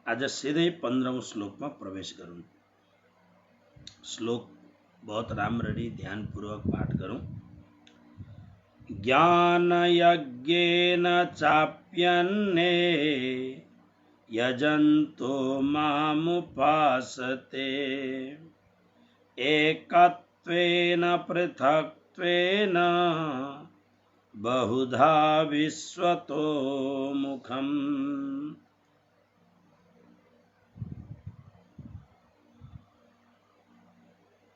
आज सीधै 15औं श्लोकमा प्रवेश गरौँ। श्लोक बहुत राम्ररी ध्यानपूर्वक पाठ गरौँ। ज्ञानयज्ञेन चाप्यन्ने यजन्तो मामुपासते एकत्वेन पृथक्त्वेन बहुधा विश्वतो मुखम्।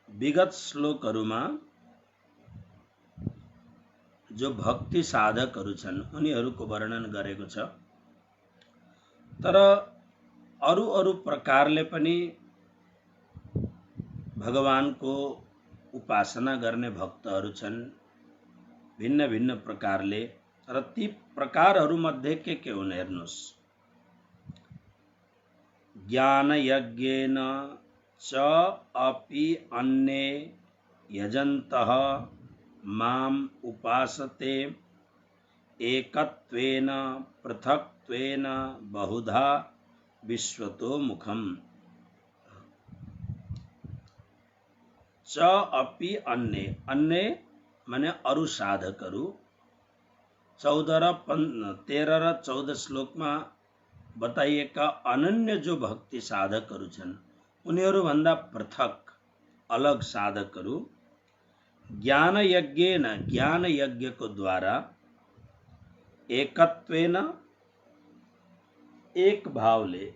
विगत श्लोकहरूमा जो भक्ति साधकहरू छन् उनीहरूको वर्णन गरेको छ। तर अरू प्रकारले पनि भगवानको उपासना गर्ने भक्तहरू छन्, भिन्न भिन्न प्रकारले। र ती प्रकारहरू मध्ये के हुन् हेर्नुस्। ज्ञान यज्ञेन च अपि अन्ये यजन्तः माम उपासते एकत्वेन पृथक्त्वेन बहुधा विश्वतो मुखम्। च अपि अन्ये, अन्य माने अरू साधकहरू। 13 र 14 श्लोकमा बताइएका अनन्य जो भक्ति साधकहरू छन् उनीहरू भन्दा पृथक अलग साधकहरू ज्ञान यज्ञेन, ज्ञान यज्ञको द्वारा एकत्वेन, एक भावले,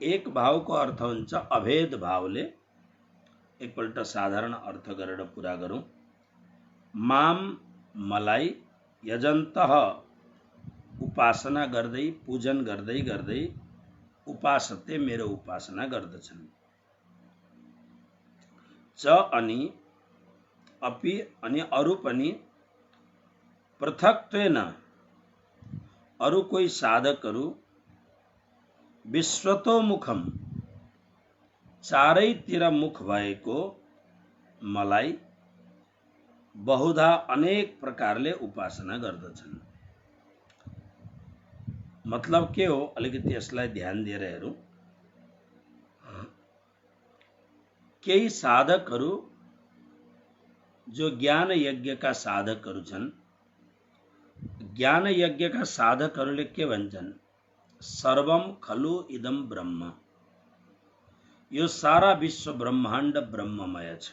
एक भावको अर्थ हुन्छ अभेद भावले। एकपल्ट साधारण अर्थ गरेर पुरा गरौँ। माम मलाई, यजन्तः उपासना गर्दै, पूजन गर्दै गर्दै, उपासते मेरो उपासना गर्दछन्। च अनि अपि अनि अरू पनि पृथक्त्वेन अरू कोही साधकहरू विश्वतो मुखम चारैतिर मुख भएको मलाई बहुधा अनेक प्रकारले उपासना गर्दछन्। मतलब के हो अलिकति यसलाई ध्यान दिएर हेरौँ। केही साधकहरू जो ज्ञान यज्ञका साधकहरू छन्, ज्ञान यज्ञका साधकहरूले के भन्छन्? सर्वम खलु इदम ब्रह्म, यो सारा विश्व ब्रह्माण्ड ब्रह्ममय छ,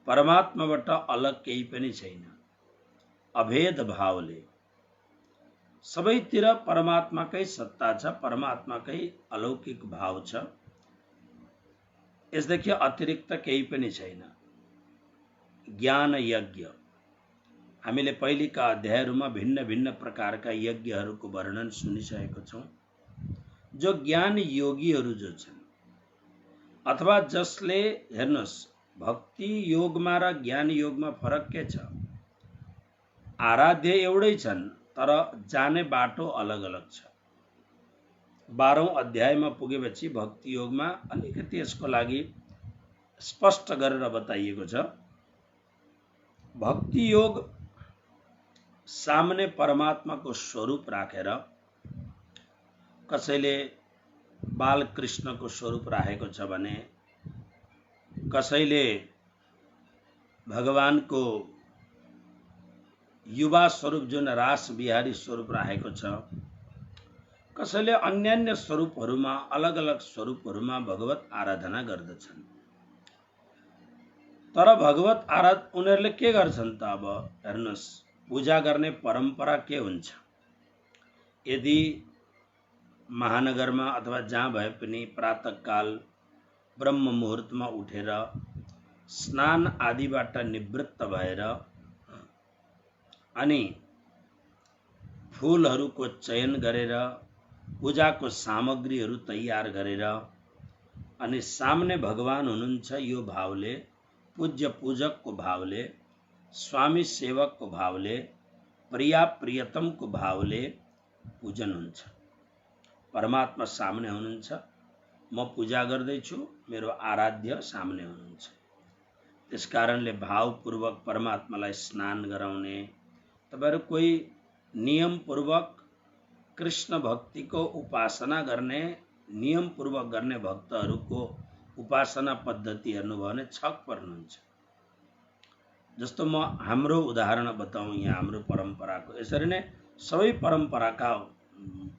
परमात्माबाट अलग केही पनि छैन। अभेद भावले सबैतिर परमात्माकै सत्ता छ, परमात्माकै अलौकिक भाव छ, यसदेखि अतिरिक्त केही पनि छैन। ज्ञान यज्ञ, हामीले पहिलेका अध्यायहरूमा भिन्न भिन्न प्रकारका यज्ञहरूको वर्णन सुनिसकेको छौँ। जो ज्ञान योगीहरू जो छन् अथवा जसले, हेर्नुहोस्, भक्ति योगमा र ज्ञान योगमा फरक के छ? आराध्य एउटै छन् तर जाने बाटो अलग अलग छ। 12औं अध्यायमा पुगेपछि भक्ति योगमा अलिकति यसको लागि स्पष्ट गरेर बताइएको छ। भक्ति योग सामने परमात्माको स्वरूप राखेर, कसैले बालकृष्णको स्वरूप राखेको छ भने, कसैले भगवानको युवा स्वरूप जुन रास बिहारी स्वरूप राखेको छ, कसैले अन्यान्य स्वरूपहरूमा, अलग अलग स्वरूपहरूमा भगवत आराधना गर्दछन्। तर भगवत उनीहरूले के गर्छन् त? अब हेर्नुहोस्, पूजा गर्ने परम्परा के हुन्छ? यदि महानगरमा अथवा जहाँ भए पनि प्रातःकाल ब्रह्म मुहुर्तमा उठेर स्नान आदिबाट निवृत्त भएर अनि फूलहरूको चयन गरेर पूजाको सामग्रीहरू तयार गरेर अनि सामने भगवान हुनुहुन्छ यो भावले, पूज्य पूजकको भावले, स्वामी सेवकको भावले, प्रिया प्रियतमको भावले पूजन हुन्छ। परमात्मा सामने हुनुहुन्छ, म पूजा गर्दैछु, मेरो आराध्य सामने हुनुहुन्छ। त्यसकारणले भावपूर्वक परमात्मालाई स्नान गराउने, तपाईहरु कोही नियम पूर्वक कृष्ण भक्तिको उपासना गर्ने नियमपूर्वक गर्ने भक्तहरूको उपासना पद्धति हेर्नुभयो भने छक पर्नुहुन्छ। जस्तो म हाम्रो उदाहरण बताउँ यहाँ हाम्रो परम्पराको, यसरी नै सबै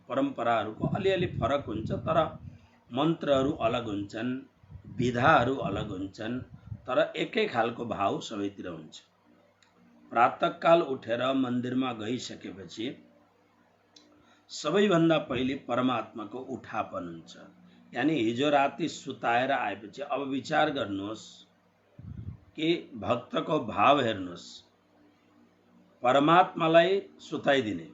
परम्पराहरूको अलिअलि फरक हुन्छ, तर मन्त्रहरू अलग हुन्छन्, विधाहरू अलग हुन्छन्, तर एकै खालको भाव सबैतिर हुन्छ। प्रातःकाल उठेर मन्दिरमा गइसकेपछि सबैभन्दा पहिले परमात्माको उठापन हुन्छ। यानी हिजो राति सुताएर आएपछि अब विचार गर्नुहोस् कि भक्तको भाव हेर्नुहोस्, परमात्मालाई सुताइदिने।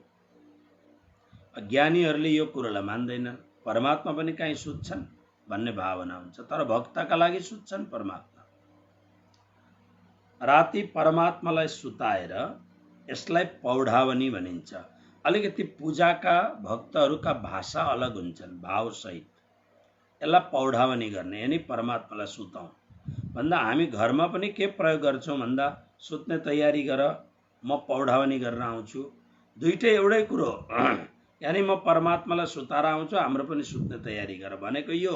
ज्ञानीहरूले यो कुरोलाई मान्दैनन्, परमात्मा पनि कहीँ सुत्छन् भन्ने भावना हुन्छ, तर भक्तका लागि सुत्छन् परमात्मा। राति परमात्मालाई सुताएर यसलाई पौढावनी भनिन्छ। अलिकति पूजाका भक्तहरूका भाषा अलग हुन्छन्, भावसहित यसलाई पौढावनी गर्ने, यानी परमात्मालाई सुताउँ भन्दा हामी घरमा पनि के प्रयोग गर्छौँ भन्दा सुत्ने तयारी गर, म पौढावनी गरेर आउँछु, दुईटै एउटै कुरो यानी म परमात्मालाई सुताएर आउँछु, हाम्रो पनि सुत्ने तयारी गर भनेको यो।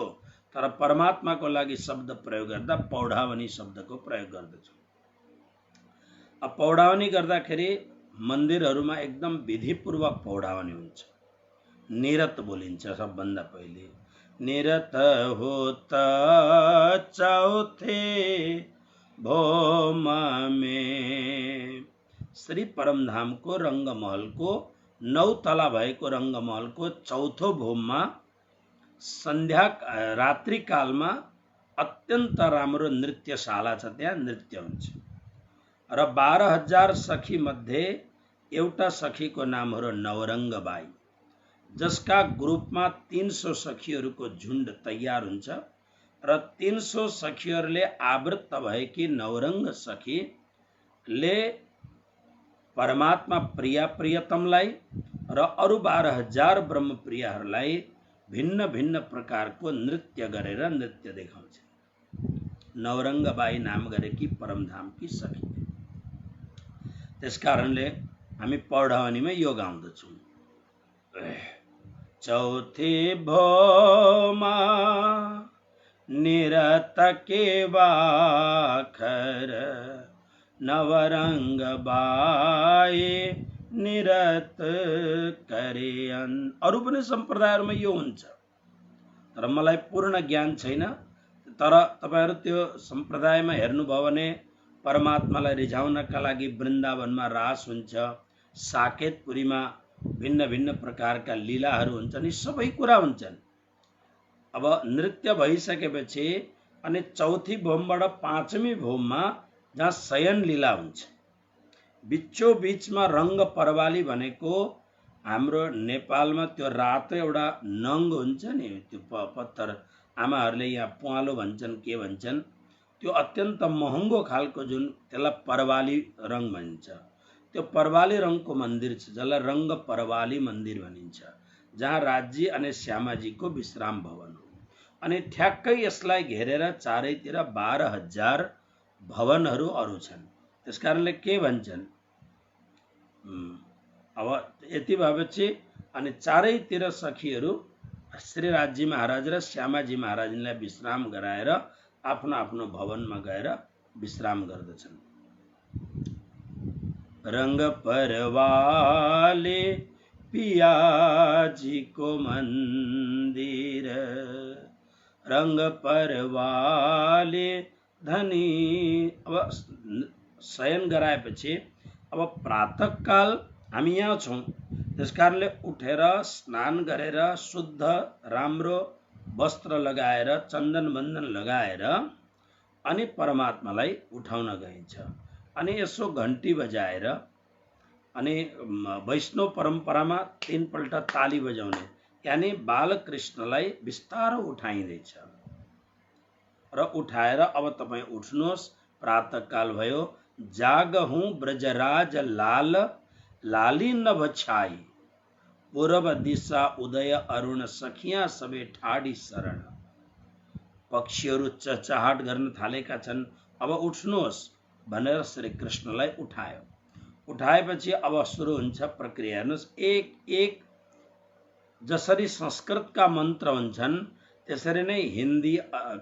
तर परमात्माको लागि शब्द प्रयोग गर्दा पौढावनी शब्दको प्रयोग गर्दछौँ। अब पौढावनी गर्दाखेरि मन्दिरहरूमा एकदम विधिपूर्वक पौढावनी हुन्छ। निरत बोलिन्छ सबभन्दा पहिले, निरत होत चौथे भौम में। श्री परमधामको रङ्गमहलको 9 तला भएको रङ्गमहलको चौथो भौममा सन्ध्या रात्रिकालमा अत्यन्त राम्रो नृत्यशाला छ, त्यहाँ नृत्य हुन्छ। र 12,000 सखी मध्ये एउटा सखीको नाम हो नवरङ्गबाई, जसका ग्रुपमा 300 सखीहरूको झुन्ड तयार हुन्छ र 300 सखीहरूले आवृत्त भएकी नवरङ्ग सखीले परमात्मा प्रियतमलाई र अरू 12,000 ब्रह्मप्रियहरूलाई भिन्न भिन्न प्रकारको नृत्य गरेर नृत्य देखाउँछ। नवरङ्गबाई नाम गरेकी परमधामकी सखी। त्यसकारणले हामी पौढावनीमा यो गाउँदछौँ, चौथे भौमा निरत के बाखर नवरङ्गबाई निरत करे। अरू पनि सम्प्रदायहरूमा यो हुन्छ, तर मलाई पूर्ण ज्ञान छैन। तर तपाईहरु त्यो सम्प्रदायमा हेर्नुभयो भने परमात्मालाई रिझाउनका लागि वृन्दावनमा रास हुन्छ, साकेतपुरीमा भिन्न भिन्न प्रकारका लीलाहरू हुन्छन्, यी सबै कुरा हुन्छन्। अब नृत्य भइसकेपछि अनि चौथी भौमबाट पाँचमी भौममा जहाँ शयन लीला हुन्छ, बिचो बीचमा रङ्ग परवाली भनेको हाम्रो नेपालमा त्यो रातो एउटा नङ्ग हुन्छ नि, त्यो पत्थर आमाहरूले यहाँ पुवालो भन्छन् के भन्छन्, त्यो अत्यन्त महँगो खालको जुन त्यसलाई परवाली रङ भनिन्छ, त्यो परवाली रङको मन्दिर छ जसलाई रङ्ग परवाली मन्दिर भनिन्छ, जहाँ राज्य अनि श्यामाजीको विश्राम भवन हो। अनि ठ्याक्कै यसलाई घेरेर चारैतिर 12,000 भवनहरू अरू छन्। त्यसकारणले के भन्छन्, अब यति भएपछि अनि चारैतिर सखीहरू श्री राज्य महाराज र श्यामाजी महाराजलाई विश्राम गराएर आफ्नो आफ्नो भवनमा गएर विश्राम गर्दछन्। रंग परवाले पियाजी को मंदिर, रंग परवाले धनी। अब शयन गराएपछि अब प्रातःकाल हामी यहाँ छौँ, त्यसकारणले उठेर स्नान गरेर शुद्ध राम्रो वस्त्र लगाएर चन्दन बन्दन लगाएर अनि परमात्मालाई उठाउन गइन्छ। अनि यसो घण्टी बजाएर अनि वैष्णव परम्परामा 3 पल्ट ताली बजाउने, यानी बालकृष्णलाई बिस्तारो उठाइँदैछ र उठाएर अब तपाईँ उठ्नुहोस्, प्रातःकाल भयो, जागहुँ ब्रजराज लाल लाली नभ छाई, पूर्व दिशा उदय अरुण सखियाँ सबे ठाडी शरण। पक्षीहरू चहचहाट गर्न थालेका छन्, अब उठ्नुहोस् भनेर श्री कृष्णलाई उठायो। उठाएपछि अब सुरु हुन्छ प्रक्रिया। हेर्नुहोस्, एक एक जसरी संस्कृतका मन्त्र हुन्छन् त्यसरी नै हिन्दी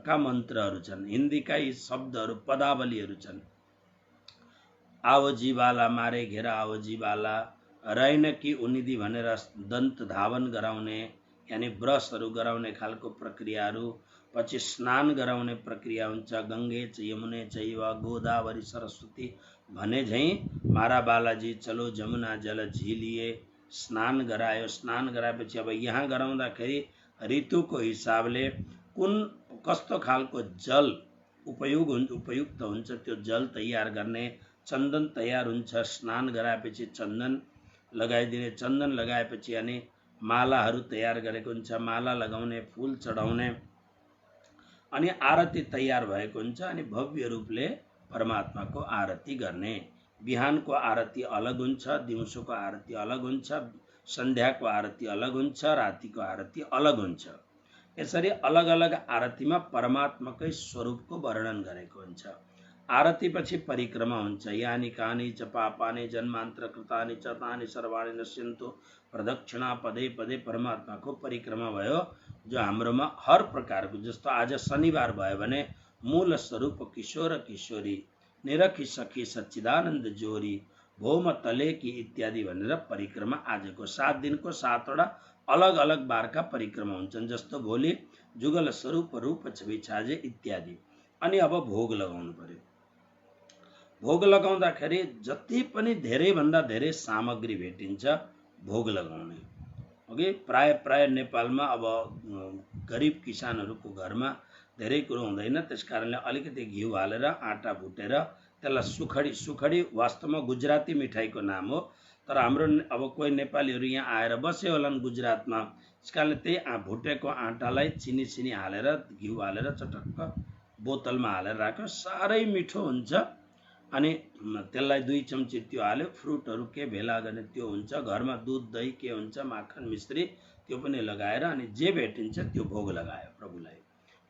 का मन्त्रहरू छन्, हिन्दीका यी शब्दहरू पदावलीहरू छन्। आवजी वाला मारे घेरा आवजी वाला, रैन कि उनिदी भनेर दन्त धावन गराउने यानि ब्रसहरू गराउने खालको प्रक्रियाहरू, पछि स्नान गराउने प्रक्रिया हुन्छ। गङ्गे च यमुने चैव गोदावरी सरस्वती भने झैँ मारा बालाजी चलो जमुना जल झिलिए, स्नान गरायो। स्नान गराएपछि अब यहाँ गराउँदाखेरि ऋतुको हिसाबले कुन कस्तो खालको जल उपयुक्त हुन्छ त्यो जल तयार गर्ने, चन्दन तयार हुन्छ। स्नान गराएपछि चन्दन लगाइदिने, चन्दन लगाएपछि अनि मालाहरू तयार गरेको हुन्छ, माला लगाउने, फूल चढाउने, अनि आरती तयार भएको हुन्छ। अनि भव्य रूपले परमात्माको आरती गर्ने। बिहानको आरती अलग हुन्छ, दिउँसोको आरती अलग हुन्छ, सन्ध्याको आरती अलग हुन्छ, रातिको आरती अलग हुन्छ। यसरी अलग अलग आरतीमा परमात्माकै स्वरूपको वर्णन गरेको हुन्छ। आरती पछि परिक्रमा हुन्छ। यानि कानि च पापानि जन्मान्तर कृतानि च तानि सर्वाणि नश्यन्तु प्रदक्षिणा पदे पदे परमात्माको परिक्रमा भयो। जो हाम्रोमा हर प्रकारको, जस्तो आज शनिबार भयो भने मूल स्वरूप किशोर किशोरी, निरखी सखी सच्चिदानन्द जोरी, भौम तलेकी इत्यादि भनेर परिक्रमा आजको 7 दिनको 7 वटा अलग अलग बारका परिक्रमा हुन्छन्। जस्तो भोलि जुगल स्वरूप रूप छवि छाजे इत्यादि। अनि अब भोग लगाउनु पर्यो। भोग लगाउँदाखेरि जति पनि धेरैभन्दा धेरै सामग्री भेटिन्छ भोग लगाउने। ओके, प्राय नेपालमा अब गरिब किसानहरूको घरमा धेरै कुरो हुँदैन, त्यसकारणले अलिकति घिउ हालेर आटा भुटेर त्यसलाई सुखडी वास्तवमा गुजराती मिठाईको नाम हो, तर हाम्रो अब कोही नेपालीहरू यहाँ आएर बसे होलान् गुजरातमा, त्यसकारणले त्यही भुटेको आटालाई चिनी हालेर घिउ हालेर चटक्क बोतलमा हालेर राख्यो, साह्रै मिठो हुन्छ। अनि त्यसलाई 2 चम्ची त्यो हाल्यो, फ्रुटहरू के भेला गर्ने त्यो हुन्छ, घरमा दुध दही के हुन्छ माखन मिश्री त्यो पनि लगाएर अनि जे भेटिन्छ त्यो भोग लगायो प्रभुलाई,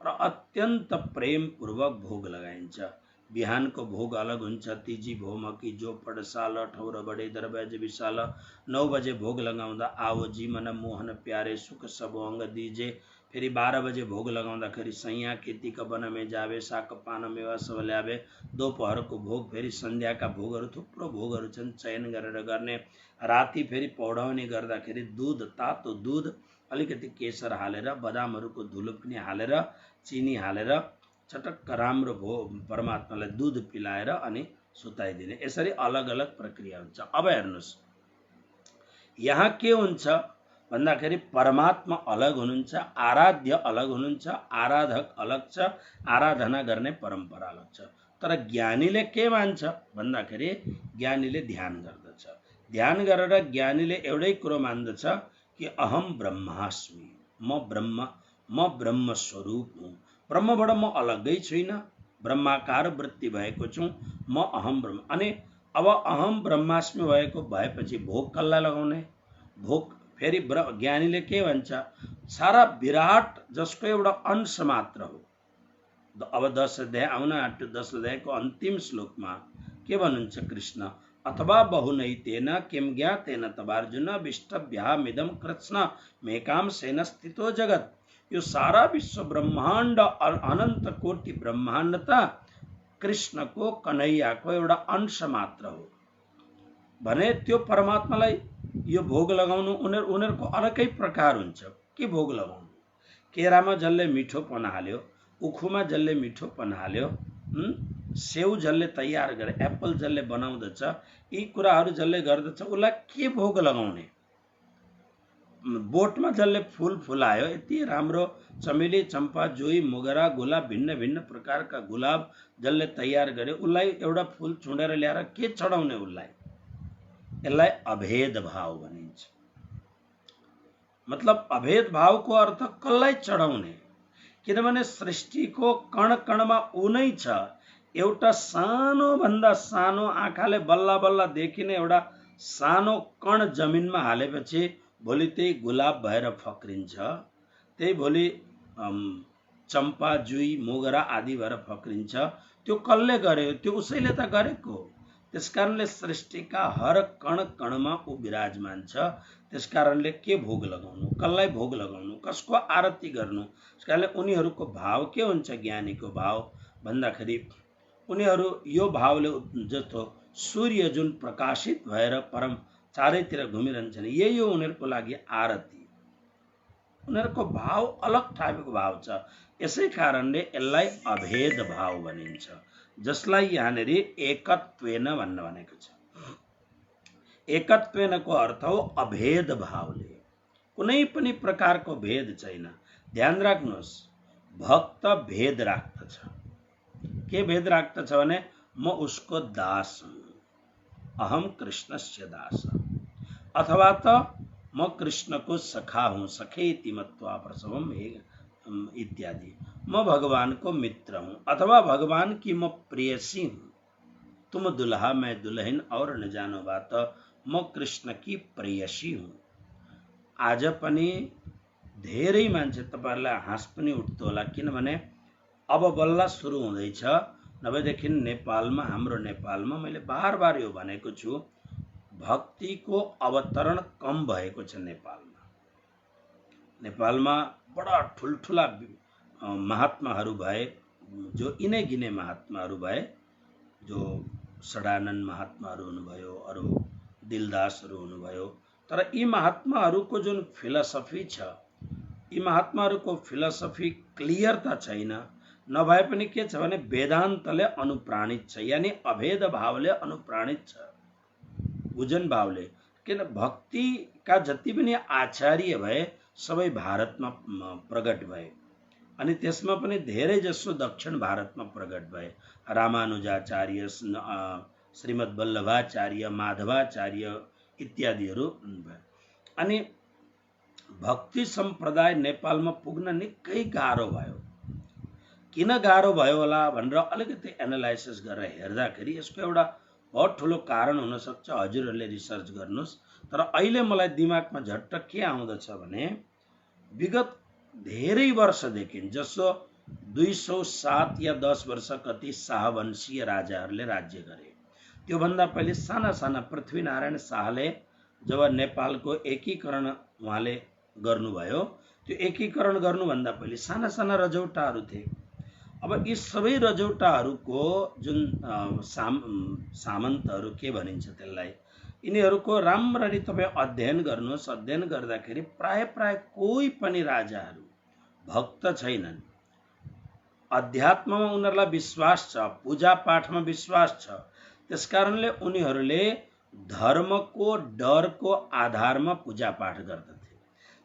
र अत्यन्त प्रेमपूर्वक भोग लगाइन्छ। बिहानको भोग अलग हुन्छ। तिजी भौमकी जो पडसाल ठौर बडे दरबाजे विशाल, 9 बजे भोग लगाउँदा आओ जी मन मोहन प्यारे सुख सब अंग दीजे। फेरि 12 बजे भोग लगाउँदाखेरि सैया खेती का वन में जावे, साक पान मेवा सब ल्यावे। दोपहरको भोग, फेरि सन्ध्याका भोगहरू थुप्रो भोगहरू छन् चयन गरेर गर्ने। राति फेरि पौडाउने गर्दाखेरि दुध, तातो दुध, अलिकति केसर हालेर, बदामहरूको धुलो पनि हालेर, चिनी हालेर चटक्क राम्रो परमात्मालाई दुध पिलाएर अनि सुताइदिने। यसरी अलग अलग प्रक्रिया हुन्छ। अब हेर्नुहोस् यहाँ के हुन्छ भन्दाखेरि परमात्मा अलग हुनुहुन्छ, आराध्य अलग हुनुहुन्छ, आराधक अलग छ, आराधना गर्ने परम्परा अलग छ। तर ज्ञानीले के मान्छ भन्दाखेरि ज्ञानीले ध्यान गर्दछ। ध्यान गरेर ज्ञानीले एउटै कुरो मान्दछ कि अहम ब्रह्मास्मि, म ब्रह्म स्वरूप हुँ, ब्रह्मबाट म अलग्गै छुइनँ, ब्रह्माकार वृत्ति भएको छु, म अहम ब्रह्म। अनि अब अहम ब्रह्मास्मि भएको भएपछि भोग कसलाई लगाउने? भोग फेरि ज्ञानीले के भन्छ, सारा विराट जसको एउटा अंश मात्र हो। अब 10 अध्याय आउन आँट्यो। 10 अध्यायको अन्तिम श्लोकमा के भन्नुहुन्छ कृष्ण, अथवा बहुनैतेन किं ज्ञातेन तवार्जुन विष्टभ्यामिदं कृत्स्न मेकां सेन स्थितो जगत। यो सारा विश्व ब्रह्माण्ड, अनन्त कोटि ब्रह्माण्ड त कृष्णको कन्हैयाको एउटा अंश मात्र हो भने त्यो परमात्मालाई यो भोग लगाउनु उनीहरूको अलगै प्रकार हुन्छ। के भोग लगाउनु? केरामा जसले मिठोपन हाल्यो, उखुमा जसले मिठोपन हाल्यो, सेउ जसले तयार गरे, एप्पल जसले बनाउँदछ, यी कुराहरू जसले गर्दछ उसलाई के भोग लगाउने? बोटमा जसले फूल फुलायो, यति राम्रो चमेली, चम्पा, जोई, मोगरा, गुलाब, भिन्न भिन्न प्रकारका गुलाब जसले तयार गरे, उसलाई एउटा फूल चुडेर ल्याएर के चढाउने? उसलाई यसलाई अभेद भाव भनिन्छ। मतलब अभेद भावको अर्थ कसलाई चढाउने? किनभने सृष्टिको कण कणमा ऊ नै छ। एउटा सानो भन्दा सानो, आँखाले बल्ल बल्ल देखिने एउटा सानो कण जमिनमा हालेपछि भोलि त्यही गुलाब भएर फक्रिन्छ, त्यही भोलि चम्पा, जुई, मोगरा आदि भएर फक्रिन्छ। त्यो कसले गर्यो? त्यो उसैले त गरेको। त्यसकारणले सृष्टिका हर कण कणमा ऊ विराजमान छ। त्यसकारणले के भोग लगाउनु, कसलाई भोग लगाउनु, कसको आरती गर्नु, त्यसकारणले उनीहरूको भाव के हुन्छ? ज्ञानीको भाव भन्दाखेरि उनीहरू यो भावले जस्तो सूर्य जुन प्रकाशित भएर परम चारैतिर घुमिरहन्छन्, यही हो उनीहरूको लागि आरती। उनीहरूको भाव अलग टाइपको भाव छ। यसै कारणले यसलाई अभेद भाव भनिन्छ, जसलाई यहाँनिर एकत्वेन भन्न भनेको छ। एकत्वेनको अर्थ हो अभेद भावले, कुनै पनि प्रकारको भेद छैन। ध्यान राख्नुहोस्, भक्त भेद राख्दछ। के भेद राख्दछ भने म उसको दास हुँ, अहम कृष्णस्य दास, अथवा त म कृष्णको सखा हूँ, सखेति मत्वा प्रसवम इत्यादि। म भगवान को मित्र हूँ, अथवा भगवान की म प्रेयसी हूँ। तुम दुल्हा मैं दुल्हन और न जानो बात, म कृष्ण की प्रेयसी हूँ। आज पनि धेरै मान्छे, तपाईहरुलाई हाँस पनि उठ्दो होला, किनभने अब बल्ल सुरु हुँदैछ। नभएदेखि नेपालमा, हाम्रो नेपालमा मैले बार बार यो भनेको छु, भक्तिको अवतरण कम भएको छ। नेपालमा बडा ठुलठुला महात्माहरू भए, जो इने गिने महात्माहरू भए, जो सडानन्द महात्माहरू हुनुभयो, अरू दिलदासहरू हुनुभयो। तर यी महात्माहरूको जुन फिलोसफी छ, यी महात्माहरूको फिलोसफी क्लियर त छैन। नभए पनि के छ भने वेदान्तले अनुप्राणित छ, यानी अभेद भावले अनुप्राणित छ, बुझन भावले। किन भक्तिका जति पनि आचार्य भए सबै भारतमा प्रगट भए, अनि त्यसमा पनि धेरै जसो दक्षिण भारतमा प्रगट भए। रामानुजाचार्य, श्रीमद् वल्लभाचार्य, माधवाचार्य इत्यादिहरू भए। अनि भक्ति सम्प्रदाय नेपालमा पुग्न निकै गाह्रो भयो। किन गाह्रो भयो होला भनेर अलिकति एनालाइसिस गरेर हेर्दाखेरि यसको एउटा बहुत ठुलो कारण हुन सक्छ। हजुरहरूले रिसर्च गर्नुस्। तर अहिले मलाई दिमागमा झट्ट के आउँदछ भने विगत धेरै वर्षदेखि, जसो 207 या 10 वर्ष कति शाहवंशीय राजाहरूले राज्य गरे। त्यो भन्दा पहिले साना साना पृथ्वीनारायण शाहले जब नेपालको एकीकरण उहाँले गर्नुभयो, त्यो एकीकरण गर्नुभन्दा पहिले साना साना रजौटाहरू थिए। अब यी सबै रजौटाहरूको जुन सामन्तहरू के भनिन्छ त्यसलाई, यिनीहरूको राम्ररी तपाईँ अध्ययन गर्नुहोस्। अध्ययन गर्दाखेरि प्राय प्राय कोही पनि राजाहरू भक्त छैनन्। अध्यात्ममा उनीहरूलाई विश्वास छ, पूजा पाठमा विश्वास छ। त्यसकारणले उनीहरूले धर्मको डरको आधारमा पूजा पाठ गर्दथे।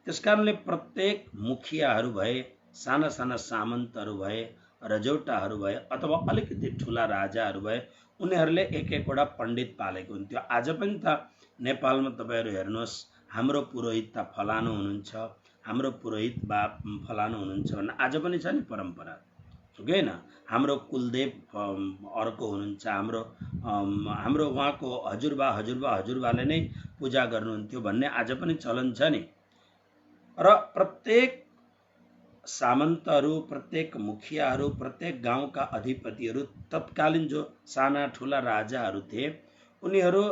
त्यसकारणले प्रत्येक मुखियाहरू भए, साना साना सामन्तहरू भए, रजौटाहरू भए, अथवा अलिकति ठुला राजाहरू भए, उनीहरूले एक एकवटा पण्डित पालेको हुन्थ्यो। आज पनि त नेपालमा तपाईहरु हेर्नुहोस्, हाम्रो पुरोहित त फलानु हुनुहुन्छ, हाम्रो पुरोहित बा फलानु हुनुहुन्छ भन्ने आज पनि छ नि परम्परा, होइन? हाम्रो कुलदेव अर्को हुनुहुन्छ, हाम्रो उहाँको हजुरबाले नै पूजा गर्नुहुन्थ्यो भन्ने आज पनि चलन छ नि। र प्रत्येक सामन्तहरू, प्रत्येक मुखियाहरू, प्रत्येक गाउँका अधिपतिहरू, तत्कालीन जो साना ठुला राजाहरू थिए, उनीहरू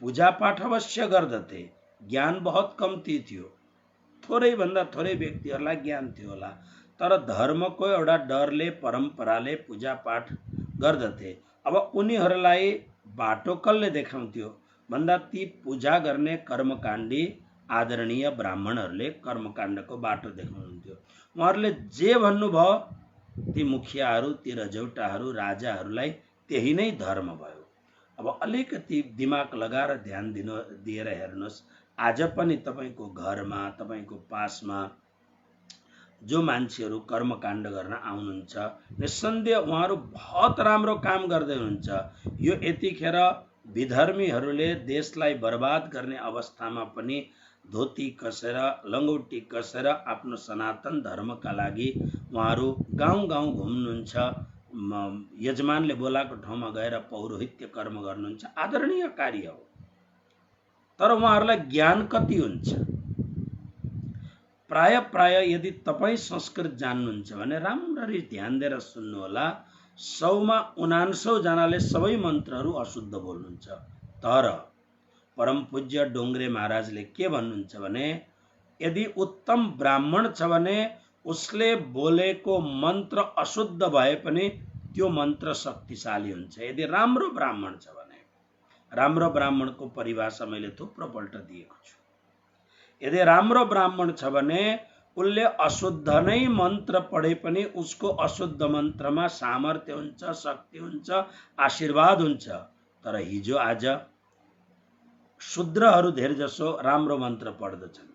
पूजापाठ अवश्य गर्दथे। ज्ञान बहुत कम्ती थियो, थोरै भन्दा थोरै व्यक्तिहरूलाई ज्ञान थियो होला। तर धर्मको एउटा डरले, परम्पराले पूजापाठ गर्दथे। अब उनीहरूलाई बाटो कसले देखाउँथ्यो भन्दा ती पूजा गर्ने कर्मकाण्डी आदरणीय ब्राह्मणहरूले कर्मकाण्डको बाटो देखाउनुहुन्थ्यो। उहाँहरूले जे भन्नुभयो ती मुखियाहरू, ती रजौटाहरू, राजाहरूलाई त्यही नै धर्म भयो। अब अलिकति दिमाग लगाएर ध्यान दिएर हेर्नुहोस्, आज पनि तपाईको घरमा, तपाईको पासमा जो मान्छेहरू कर्मकाण्ड गर्न आउनुहुन्छ, निस्सन्देह उहाँहरू बहुत राम्रो काम गर्दै हुनुहुन्छ। यो यतिखेर विधर्मीहरूले देशलाई बर्बाद गर्ने अवस्थामा पनि धोती कसेर, लङ्गौटी कसेर आफ्नो सनातन धर्मका लागि उहाँहरू गाउँ गाउँ घुम्नुहुन्छ, यजमानले बोलाएको ठाउँमा गएर पौरोहित्य कर्म गर्नुहुन्छ। आदरणीय कार्य हो। तर उहाँहरूलाई ज्ञान कति हुन्छ? प्राय प्राय यदि तपाईँ संस्कृत जान्नुहुन्छ भने राम्ररी ध्यान दिएर सुन्नुहोला। 100मा 79 जनाले सबै मन्त्रहरू अशुद्ध बोल्नुहुन्छ। तर परम पूज्य डोङ्ग्रे महाराजले के भन्नुहुन्छ भने यदि उत्तम ब्राह्मण छ भने उसले बोलेको मन्त्र अशुद्ध भए पनि त्यो मन्त्र शक्तिशाली हुन्छ। यदि राम्रो ब्राह्मण छ भने, राम्रो ब्राह्मणको परिभाषा मैले थुप्रोपल्ट दिएको छु। यदि राम्रो ब्राह्मण छ भने उसले अशुद्ध नै मन्त्र पढे पनि उसको अशुद्ध मन्त्रमा सामर्थ्य हुन्छ, शक्ति हुन्छ, आशीर्वाद हुन्छ। तर हिजो आज शूद्रहरू धेर जसो राम्रो मन्त्र पढ्दछन्।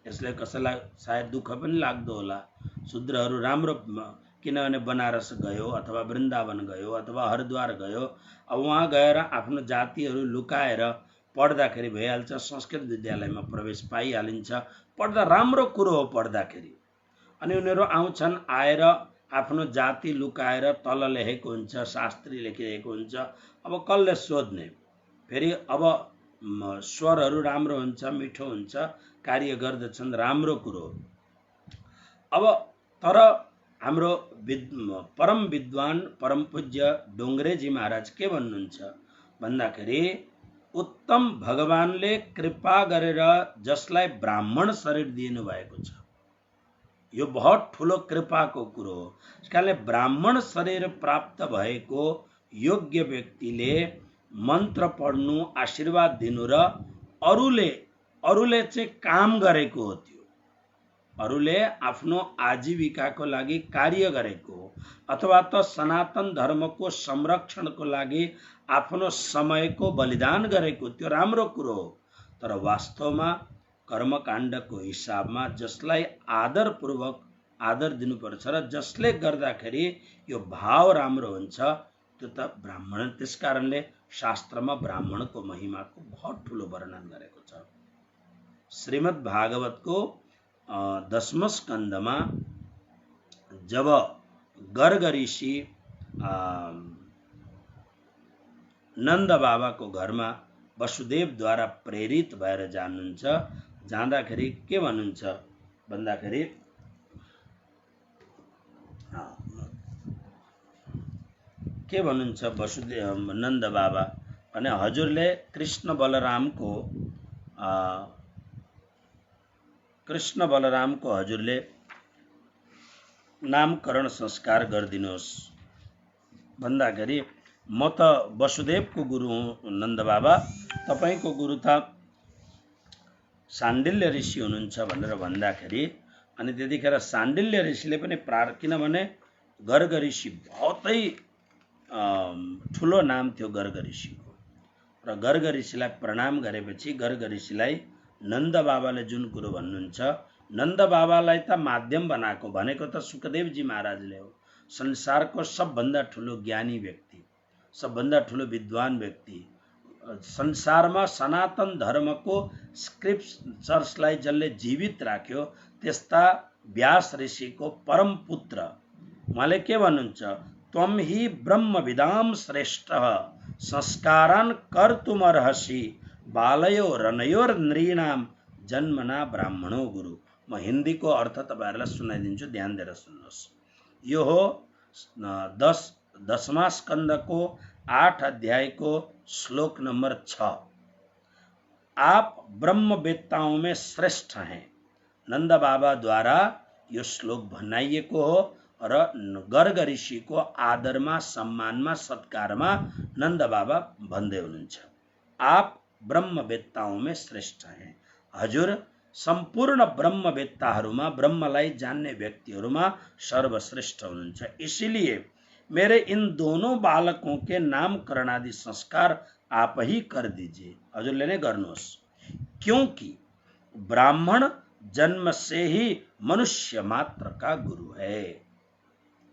यसले कसैलाई सायद दुःख पनि लाग्दो होला। शूद्रहरू राम्रो, किनभने बनारस गयो अथवा वृन्दावन गयो अथवा हरिद्वार गयो, अब वहाँ गएर आफ्नो जातिहरू लुकाएर पढ्दाखेरि भइहाल्छ, संस्कृत विद्यालयमा प्रवेश पाइहालिन्छ। पढ्दा राम्रो कुरो हो पढ्दाखेरि। अनि उनीहरू आउँछन्, आएर आफ्नो जाति लुकाएर तल लेखेको हुन्छ, शास्त्री लेखिरहेको हुन्छ। अब कसले सोध्ने? फेरि अब स्वरहरू राम्रो हुन्छ, मिठो हुन्छ, कार्य गर्दछन्, राम्रो कुरो। अब तर हाम्रो परम विद्वान परम पूज्य डोङ्ग्रेजी महाराज के भन्नुहुन्छ भन्दाखेरि उत्तम भगवानले कृपा गरेर जसलाई ब्राह्मण शरीर दिनु भएको छ, यो बहुत ठुलो कृपाको कुरो हो। यसकारणले ब्राह्मण शरीर प्राप्त भएको योग्य व्यक्तिले मन्त्र पढ्नु, आशीर्वाद दिनु र अरूले चाहिँ काम गरेको हो। त्यो अरूले आफ्नो आजीविकाको लागि कार्य गरेको अथवा त सनातन धर्मको संरक्षणको लागि आफ्नो समयको बलिदान गरेको, त्यो राम्रो कुरो हो। तर वास्तवमा कर्मकाण्डको हिसाबमा जसलाई आदरपूर्वक आदर दिनुपर्छ र जसले गर्दाखेरि यो भाव राम्रो हुन्छ त्यो त ब्राह्मण। त्यसकारणले शास्त्रमा ब्राह्मणको महिमाको बहुत ठुलो वर्णन गरेको छ। श्रीमद् भागवतको 10वां स्कन्धमा जब गर्ग ऋषि नन्द बाबाको घरमा वसुदेवद्वारा प्रेरित भएर जानुहुन्छ, जाँदाखेरि के भन्नुहुन्छ भन्दाखेरि के भन्नुहुन्छ वसुदेव नन्द बाबा भने हजुरले कृष्ण बलरामको हजुरले नामकरण संस्कार गरिदिनुहोस् भन्दाखेरि म त वसुदेवको गुरु हुँ नन्द बाबा, तपाईको गुरु त साण्डिल्य ऋषि हुनुहुन्छ भनेर भन्दाखेरि अनि त्यतिखेर साण्डिल्य ऋषिले पनि किनभने गर्ग ऋषि बहुतै ठुलो नाम थियो गर्ग ऋषिको, र गर्ग ऋषिलाई प्रणाम गरेपछि गर्ग ऋषिलाई नन्द बाबाले जुन कुरो भन्नुहुन्छ, नन्द बाबालाई त माध्यम बनाएको भनेको त सुखदेवजी महाराजले हो। संसारको सबभन्दा ठुलो ज्ञानी व्यक्ति, सबभन्दा ठुलो विद्वान व्यक्ति, संसारमा सनातन धर्मको स्क्रिप्चर्सलाई जसले जीवित राख्यो त्यस्ता व्यास ऋषिको परम पुत्र उहाँले के भन्नुहुन्छ, त्वं हि ब्रह्मविदां श्रेष्ठः संस्कारान् कर्तुमर्हसि बालयो रनयोर नृणाम जन्मना ब्राह्मणो गुरु। म हिन्दीको अर्थ तपाईहरुलाई सुनाइदिन्छु, ध्यान दिएर सुन्नुहोस्। यो हो 10वां स्कन्धको 8 अध्यायको श्लोक नंबर 6। आप ब्रह्मवेत्ताओं में श्रेष्ठ हैं। नन्द बाबा द्वारा यो श्लोक भनाइएको हो र गर्ग ऋषिको आदरमा, सम्मानमा, सत्कारमा नन्द बाबा भन्दै हुनुहुन्छ, आप ब्रह्मवेत्ताओं में श्रेष्ठ हैं। हजुर सम्पूर्ण ब्रह्मवेत्ताहरूमा, ब्रह्मलाई जान्ने व्यक्तिहरूमा सर्वश्रेष्ठ हुनुहुन्छ। इसीलिए मेरे इन दोनों बालकों के नामकरण आदि संस्कार आप ही कर दीजिए, हजुरले नै गर्नुहोस्। क्योंकि ब्राह्मण जन्म से ही मनुष्य मात्र का गुरु है।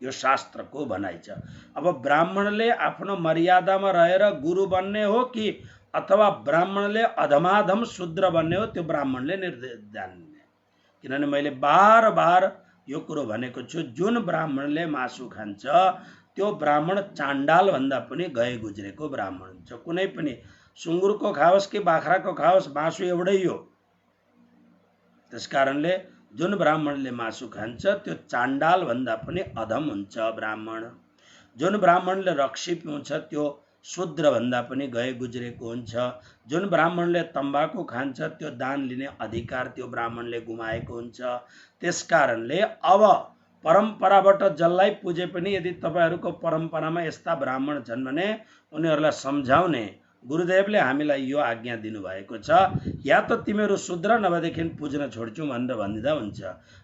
यो शास्त्रको भनाइ छ। अब ब्राह्मणले आफ्नो मर्यादामा रहेर गुरु बन्ने हो कि अथवा ब्राह्मणले अधमाधम शूद्र बन्ने हो, त्यो ब्राह्मणले निर्देश जान्ने। किनभने मैले बार बार यो कुरो भनेको छु, जुन ब्राह्मणले मासु खान्छ त्यो ब्राह्मण चाण्डाल भन्दा पनि गए गुज्रेको ब्राह्मण हुन्छ। कुनै पनि सुँगुरको खाओस् कि बाख्राको खाओस्, मासु एउटै हो। त्यसकारणले जुन ब्राह्मणले मासु खान्छ त्यो चाण्डाल भन्दा पनि अधम हुन्छ ब्राह्मण। जुन ब्राह्मणले रक्सी पिउँछ त्यो शूद्रभन्दा पनि गए गुज्रेको हुन्छ। जुन ब्राह्मणले तम्बाकु खान्छ त्यो दान लिने अधिकार त्यो ब्राह्मणले गुमाएको हुन्छ। त्यसकारणले अब परम्पराबाट जसलाई पुजे पनि यदि तपाईहरूको परम्परामा यस्ता ब्राह्मण छन् भने उनीहरूलाई सम्झाउने गुरुदेवले हामीलाई यो आज्ञा दिनुभएको छ, या त तिमीहरू शूद्र नभएदेखि पुज्न छोड्छौ भनेर भनिदिँदा हुन्छ।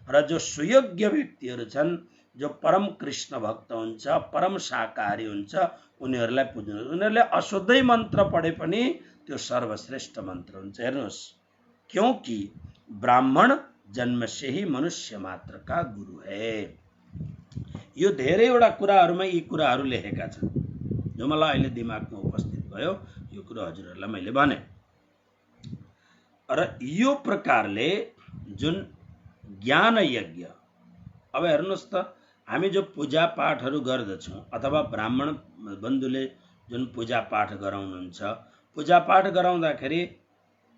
र जो सुयोग्य व्यक्तिहरू छन्, जो परम कृष्ण भक्त हुन्छ, परम शाकाहारी हुन्छ, उनीहरूलाई पुज्नु। उनीहरूले अशुद्धै मन्त्र पढे पनि त्यो सर्वश्रेष्ठ मन्त्र हुन्छ। हेर्नुहोस्, क्योंकि ब्राह्मण जन्म से ही मनुष्य मात्र का गुरु है। यो धेरैवटा कुराहरूमा यी कुराहरू लेखेका छन्, जो मलाई अहिले दिमागमा उपस्थित भयो। यो कुरा हजुरहरूलाई मैले भने। र यो प्रकारले जुन ज्ञान यज्ञ, अब हेर्नुहोस् त, हामी जो पूजा पाठहरू गर्दछौँ अथवा ब्राह्मण बन्धुले जुन पूजा पाठ गराउनुहुन्छ, पूजा पाठ गराउँदाखेरि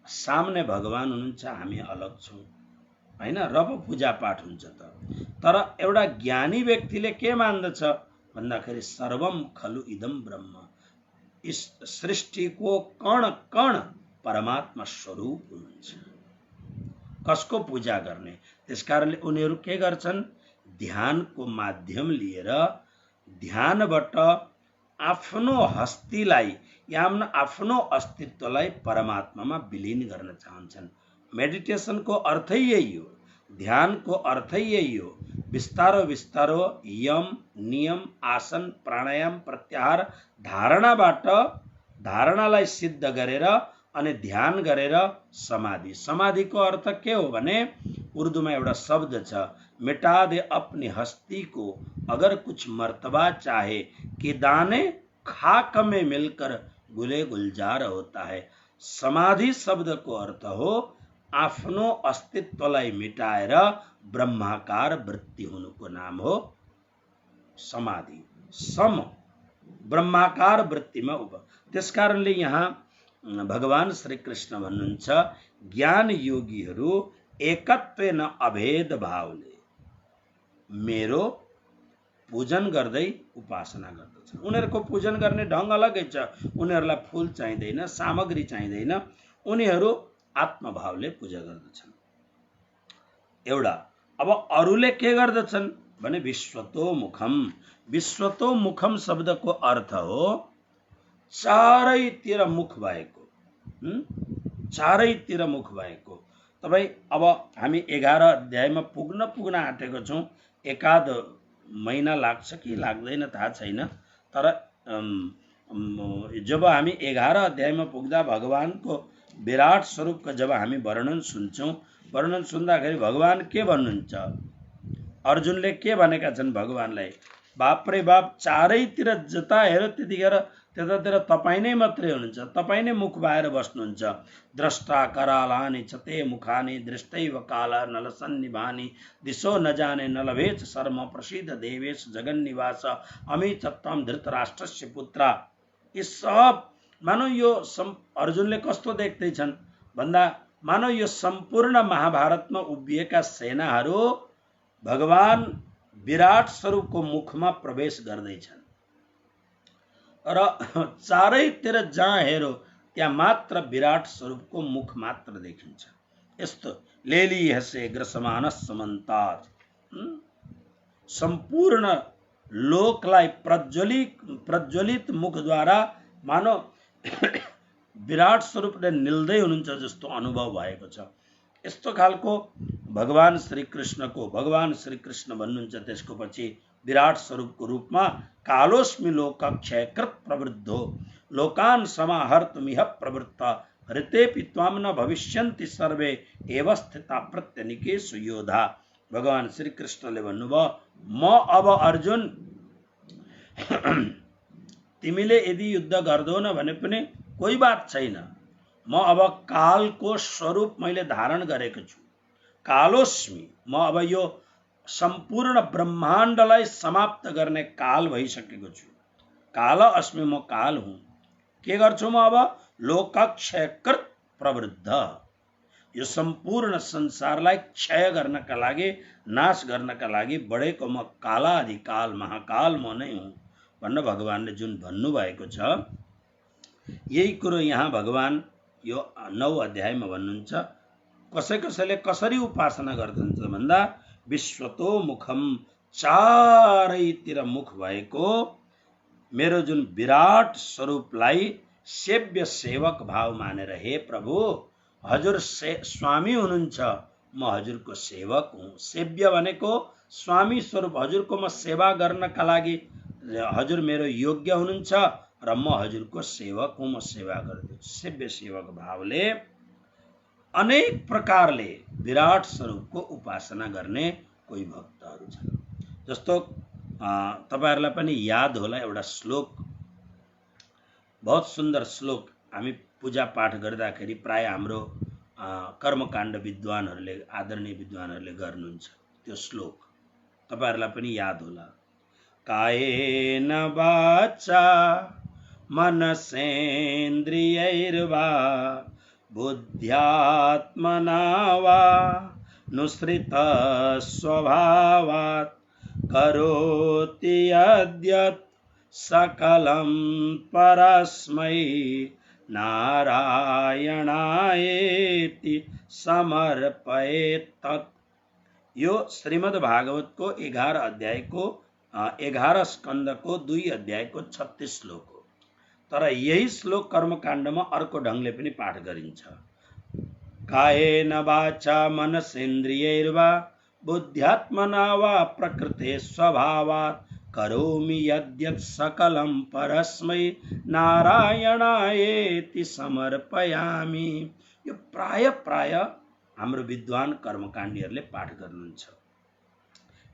सामने भगवान हुनुहुन्छ, हामी अलग छौँ हैन, र पो पूजा पाठ हुन्छ त। तर एउटा ज्ञानी व्यक्तिले के मान्दछ भन्दाखेरि सर्वम खलु इदम ब्रह्म, इस सृष्टिको कण कण परमात्मा स्वरूप हुनुहुन्छ। कसको पूजा गर्ने? त्यसकारणले उनीहरू के गर्छन्? ध्यानको माध्यम लिएर ध्यानबाट आफ्नो हस्तीलाई या आफ्नो अस्तित्वलाई परमात्मामा विलीन गर्न चाहन्छन्। मेडिटेसनको अर्थै यही हो, ध्यानको अर्थै यही हो। बिस्तारो बिस्तारो यम नियम आसन प्राणायाम प्रत्याहार धारणाबाट धारणालाई सिद्ध गरेर अनि ध्यान गरेर समाधि। समाधिको अर्थ के हो भने उर्दूमा एउटा शब्द छ, मिटा दे अपनी हस्ती को अगर कुछ मर्तबा चाहे कि दाने खाक में मिलकर गुले गुलजार होता है। समाधि शब्दको अर्थ हो आफ्नो अस्तित्वलाई मिटाएर ब्रह्माकार वृत्ति हुनुको नाम हो समाधि। सम ब्रह्माकार वृत्तिमा त्यसकारणले यहाँ भगवान श्री कृष्ण भन्नुहुन्छ, ज्ञान योगीहरू एकत्व न अभेद भावले मेरो पूजन गर्दै उपासना गर्दछन्। उनीहरूको पूजन गर्ने ढङ्ग अलगै छ। उनीहरूलाई फूल चाहिँदैन, सामग्री चाहिँदैन, उनीहरू आत्मभावले पूजा गर्दछन्। एउटा। अब अरूले के गर्दछन् भने विश्वतोमुखम। विश्वतोमुखम शब्दको अर्थ हो चारैतिर मुख भएको, चारैतिर मुख भएको। तपाई अब हामी 11 अध्यायमा पुग्न आँटेको छौँ। एकाध महिना लाग्छ कि लाग्दैन थाहा छैन, तर जब हामी 11 अध्यायमा पुग्दा भगवानको विराट स्वरूपको जब हामी वर्णन सुन्छौँ, वर्णन सुन्दाखेरि भगवान के भन्नुहुन्छ, अर्जुनले के भनेका छन् भगवानलाई, बाप रे बाप, चारैतिर जता हेर त्यतिखेर त्यतातिर तपाईँ नै मात्रै हुनुहुन्छ, तपाईँ नै मुख बाएर बस्नुहुन्छ। द्रष्टा करालानि चते मुखानि दृष्टैव काला नलसन्निभानि दिशो न जाने नलभेच शर्म प्रसिद्ध देवेश जगन्निवास अमी चत्तम धृतराष्ट्रस्य पुत्रा। यी सब मानौ यो अर्जुनले कस्तो देख्दैछन् भन्दा मानौ यो सम्पूर्ण महाभारतमा उभिएका सेनाहरू भगवान विराट स्वरूपको मुखमा प्रवेश गर्दैछन् र चारैतिर जहाँ हेरो त्यहाँ मात्र विराट स्वरूपको मुख मात्र देखिन्छ। यस्तो लेली हसे ग्रसमान समन्तात, सम्पूर्ण लोकलाई प्रज्वलित मुखद्वारा मानव विराट स्वरूपले निल्दै हुनुहुन्छ जस्तो अनुभव भएको छ। यस्तो खालको भगवान श्री कृष्ण भन्नुहुन्छ। त्यसको पछि विराट स्वरूपको रूपमा कालोस्मि लोकक्षयकृत प्रवृद्धो लोकान समाहर्तुमिह प्रवृत्त ऋतेपि त्वां न भविष्यन्ति सर्वे एव स्थिता प्रत्यनिकेषु योधा। भगवान श्री कृष्णले भन्नुभयो, म अब अर्जुन तिमीले यदि युद्ध गर्दैनौ भने पनि कोही बात छैन, म अब कालको स्वरूप मैले धारण गरेको छु। कालोस्मि, म अब यो सम्पूर्ण ब्रह्माण्डलाई समाप्त गर्ने काल भइसकेको छु। काल अस्मि, म काल हुँ। के गर्छु म अब? लोकक्षयकृत प्रवृद्ध, यो सम्पूर्ण संसारलाई क्षय गर्नका लागि, नाश गर्नका लागि बढेको म कालाधिकाल महाकाल म नै हुँ। भनेर भगवानले जुन भन्नुभएको छ, यही कुरो यहाँ भगवान यो 9 अध्यायमा भन्नुहुन्छ। कसैले कसरी उपासना गर्दछ भन्दा विश्वतो मुखम, चारैतिर मुख भएको मेरो जुन विराट स्वरूपलाई सेव्य सेवक भाव मानेर, हे प्रभु हजुर स्वामी हुनुहुन्छ, म हजुरको सेवक हुँ। सेव्य भनेको स्वामी स्वरूप, हजुरको म सेवा गर्नका लागि हजुर मेरो योग्य हुनुहुन्छ र म हजुरको सेवक हुँ, म सेवा गर्दछु। सेव्य सेवक भावले अनेक प्रकारले विराट स्वरूपको उपासना गर्ने कोही भक्तहरू छन्। जस्तो तपाईहरुलाई पनि याद होला एउटा श्लोक, बहुत सुन्दर श्लोक, हामी पूजा पाठ गर्दाखेरि प्राय हाम्रो कर्मकाण्ड विद्वानहरूले, आदरणीय विद्वानहरूले गर्नुहुन्छ। त्यो श्लोक तपाईहरुलाई पनि याद होला। कायेन वाचा मनसेन्द्रियैर्वा बुद्ध्यात्मना वा नुसृत स्वभावात् करोति यद्यत् सकलं परस्मै नारायणायेति समर्पयेत् तत्। यो श्रीमद् भागवतको 11 अध्यायको 11 स्कन्धको 2 अध्यायको 36 श्लोक हो। तर यही श्लोक कर्मकाण्डमा अर्को ढंगले पनि पाठ गरिन्छ। कायेन वाचा मनसेन्द्रियैर्वा बुद्ध्यात्मना वा प्रकृते स्वभावात् करोमि यद्यत् सकलं परस्मै नारायणायेति समर्पयामि। यो प्राय हाम्रो विद्वान कर्मकाण्डीहरूले पाठ गर्नुहुन्छ।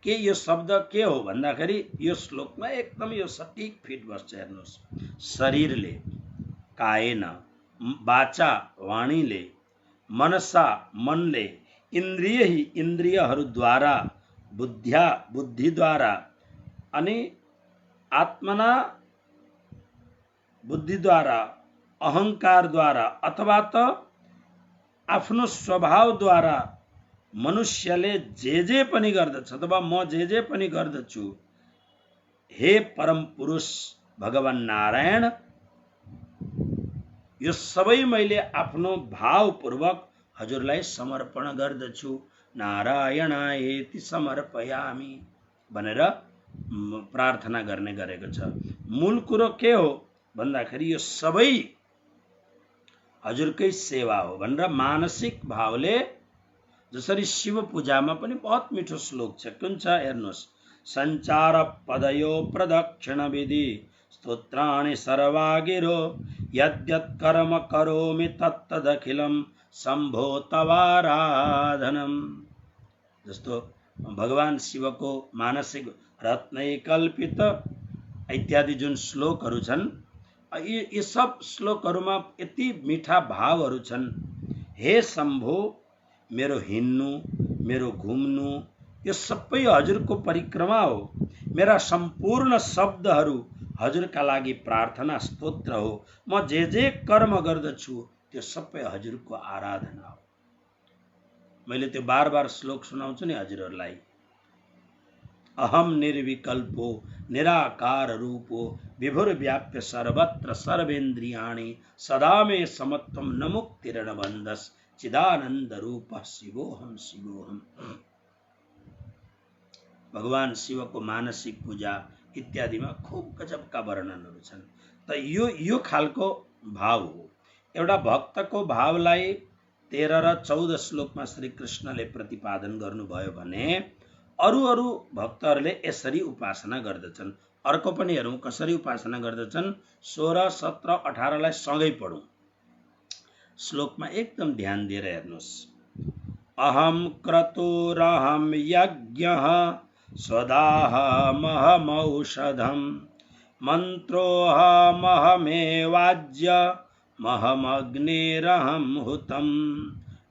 के यो शब्द के हो भन्दाखेरि यो श्लोकमा एकदम यो सटीक फिट बस्छ। हेर्नुहोस्, शरीरले, कायेन वाचा वाणीले, मनसा मनले, इन्द्रिय इन्द्रियहरूद्वारा, बुद्धिद्वारा अनि आत्मना बुद्धिद्वारा, अहंकारद्वारा अथवा त आफ्नो स्वभावद्वारा मनुष्यले जे पनि गर्दछ अथवा म जे पनि गर्दछु, हे परम पुरुष भगवान नारायण, यो सबै मैले आफ्नो भावपूर्वक हजुरलाई समर्पण गर्दछु। नारायणायेति समर्पयामि भनेर प्रार्थना गर्ने गरेको छ। मूल कुरो के हो भन्दाखेरि यो सबै हजुरकै सेवा हो भनेर मानसिक भावले, जसरी शिव पूजामा पनि बहुत मिठो श्लोक छ। कुन छ हेर्नुहोस्, संचार पदयो प्रदक्षिण विधि स्तोत्राणि सर्वागिरो यद्यत् कर्म करोमि तत्तदखिलं शम्भो तवाराधनम। जस्तो भगवान शिवको मानसिक रत्नै कल्पित इत्यादि जुन श्लोकहरू छन्, यी सब श्लोकहरूमा यति मीठा भावहरू छन्। हे शम्भो, मेरो हिँड्नु, मेरो घुम्नु यो सबै हजुरको परिक्रमा हो। मेरा सम्पूर्ण शब्दहरू हजुरका लागि प्रार्थना स्तोत्र हो। म जे कर्म गर्दछु त्यो सबै हजुरको आराधना हो। मैले त्यो बार श्लोक सुनाउँछु नि हजुरहरूलाई। अहम निर्विकल्पो निराकार रूपो विभुर्व्याप्य सर्वत्र सर्वेन्द्रियाणि सदा मे समत्वं न मुक्तिर्न बन्धस् चिदानंद रूप शिवोहम शिवोहम। भगवान शिवको मानसिक पूजा इत्यादिमा खूब गजबका वर्णनहरू छन्। त यो खालको भाव हो। एउटा भक्तको भावलाई 13 र 14 श्लोकमा श्री कृष्णले प्रतिपादन गर्नुभयो भने अरू भक्तहरूले यसरी उपासना गर्दछन्। अर्को पनि हेरौँ कसरी उपासना गर्दछन्। 16, 17, 18 लाई सँगै पढौँ। श्लोकमा एकदम ध्यान दिएर हेर्नुहोस्। अहम क्रतुरहम यज्ञः स्वदाहमहमौषधम् मन्त्रोऽहमहमेवाज्य महमग्निरहं हुतम्